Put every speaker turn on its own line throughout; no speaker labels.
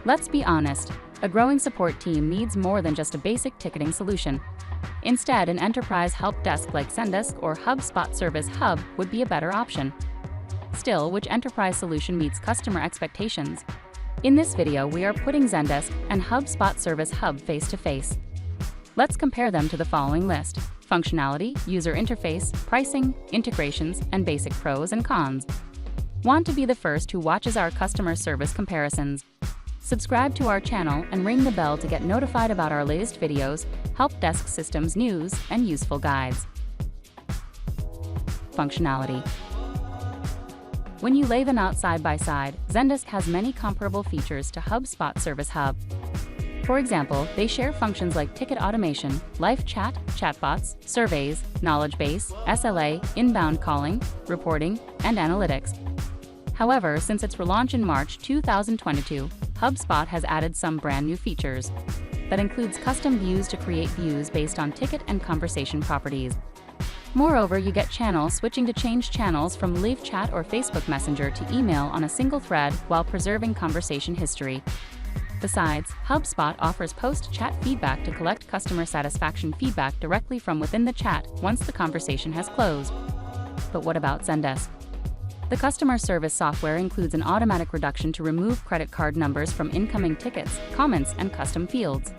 Let's be honest, a growing support team needs more than just a basic ticketing solution. Instead, an enterprise help desk like Zendesk or HubSpot Service Hub would be a better option. Still, which enterprise solution meets customer expectations? In this video, we are putting Zendesk and HubSpot Service Hub face to face. Let's compare them to the following list: functionality, user interface, pricing, integrations, and basic pros and cons. Want to be the first who watches our customer service comparisons? Subscribe to our channel and ring the bell to get notified about our latest videos, help desk systems news, and useful guides. Functionality. When you lay them out side by side, Zendesk has many comparable features to HubSpot Service Hub. For example, they share functions like ticket automation, live chat, chatbots, surveys, knowledge base, SLA, inbound calling, reporting, and analytics. However, since its relaunch in March 2022, HubSpot has added some brand new features. That includes custom views to create views based on ticket and conversation properties. Moreover, you get channel switching to change channels from live chat or Facebook Messenger to email on a single thread while preserving conversation history. Besides, HubSpot offers post-chat feedback to collect customer satisfaction feedback directly from within the chat once the conversation has closed. But what about Zendesk? The customer service software includes an automatic reduction to remove credit card numbers from incoming tickets, comments, and custom fields.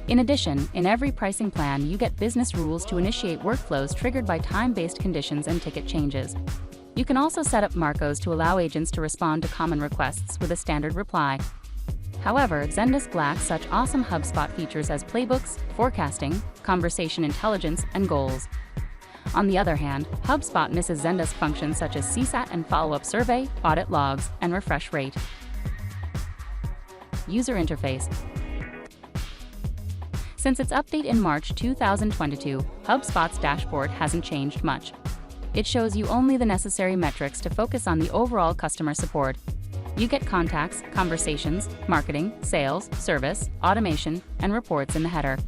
In addition, in every pricing plan, you get business rules to initiate workflows triggered by time-based conditions and ticket changes. You can also set up Marcos to allow agents to respond to common requests with a standard reply. However, Zendesk lacks such awesome HubSpot features as playbooks, forecasting, conversation intelligence, and goals. On the other hand, HubSpot misses Zendesk functions such as CSAT and follow-up survey, audit logs, and refresh rate. User interface. Since its update in March 2022, HubSpot's dashboard hasn't changed much. It shows you only the necessary metrics to focus on the overall customer support. You get contacts, conversations, marketing, sales, service, automation, and reports in the header.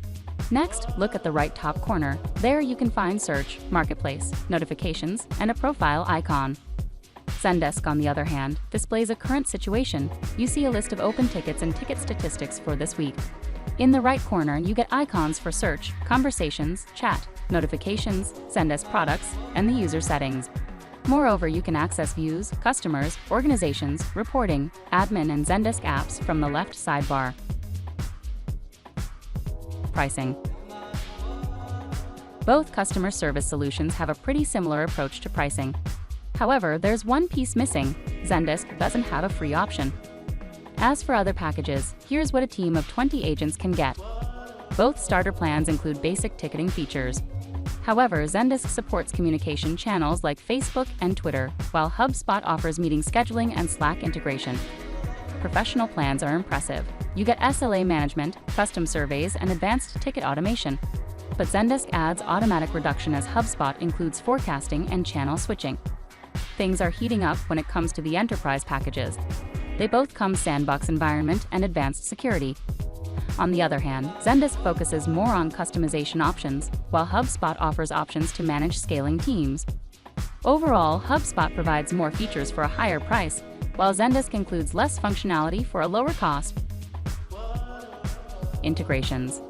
Next, look at the right top corner. There you can find search, marketplace, notifications, and a profile icon. Zendesk, on the other hand, displays a current situation. You see a list of open tickets and ticket statistics for this week. In the right corner, you get icons for search, conversations, chat, notifications, Zendesk products, and the user settings. Moreover, you can access views, customers, organizations, reporting, admin, and Zendesk apps from the left sidebar. Pricing. Both customer service solutions have a pretty similar approach to pricing. However, there's one piece missing: Zendesk doesn't have a free option. As for other packages, here's what a team of 20 agents can get. Both starter plans include basic ticketing features. However, Zendesk supports communication channels like Facebook and Twitter, while HubSpot offers meeting scheduling and Slack integration. Professional plans are impressive. You get SLA management, custom surveys, and advanced ticket automation. But Zendesk adds automatic reduction as HubSpot includes forecasting and channel switching. Things are heating up when it comes to the enterprise packages. They both come sandbox environment and advanced security. On the other hand, Zendesk focuses more on customization options, while HubSpot offers options to manage scaling teams. Overall, HubSpot provides more features for a higher price, while Zendesk includes less functionality for a lower cost. Integrations.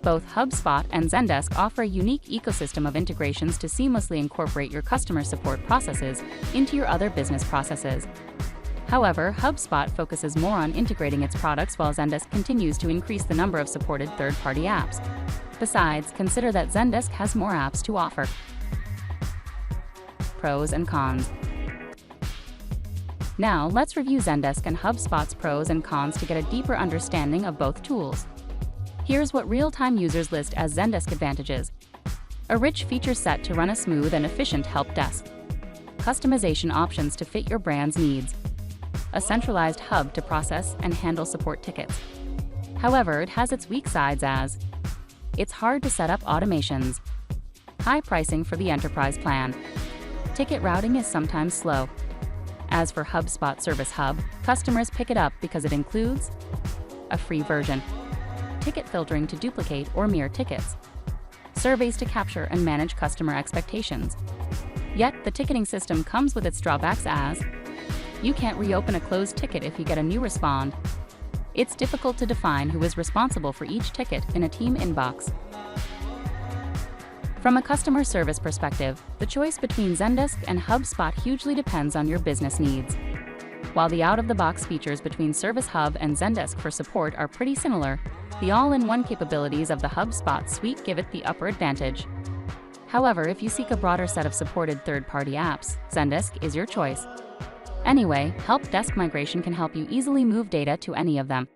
Both HubSpot and Zendesk offer a unique ecosystem of integrations to seamlessly incorporate your customer support processes into your other business processes. However, HubSpot focuses more on integrating its products while Zendesk continues to increase the number of supported third-party apps. Besides, consider that Zendesk has more apps to offer. Pros and cons. Now, let's review Zendesk and HubSpot's pros and cons to get a deeper understanding of both tools. Here's what real-time users list as Zendesk advantages: a rich feature set to run a smooth and efficient help desk, customization options to fit your brand's needs, a centralized hub to process and handle support tickets. However, it has its weak sides as it's hard to set up automations, high pricing for the enterprise plan, ticket routing is sometimes slow. As for HubSpot Service Hub, customers pick it up because it includes a free version, ticket filtering to duplicate or mirror tickets, surveys to capture and manage customer expectations. Yet, the ticketing system comes with its drawbacks as You can't reopen a closed ticket if you get a new respond. It's difficult to define who is responsible for each ticket in a team inbox. From a customer service perspective, the choice between Zendesk and HubSpot hugely depends on your business needs. While the out-of-the-box features between Service Hub and Zendesk for support are pretty similar, the all-in-one capabilities of the HubSpot suite give it the upper advantage. However, if you seek a broader set of supported third-party apps, Zendesk is your choice. Anyway, help desk migration can help you easily move data to any of them.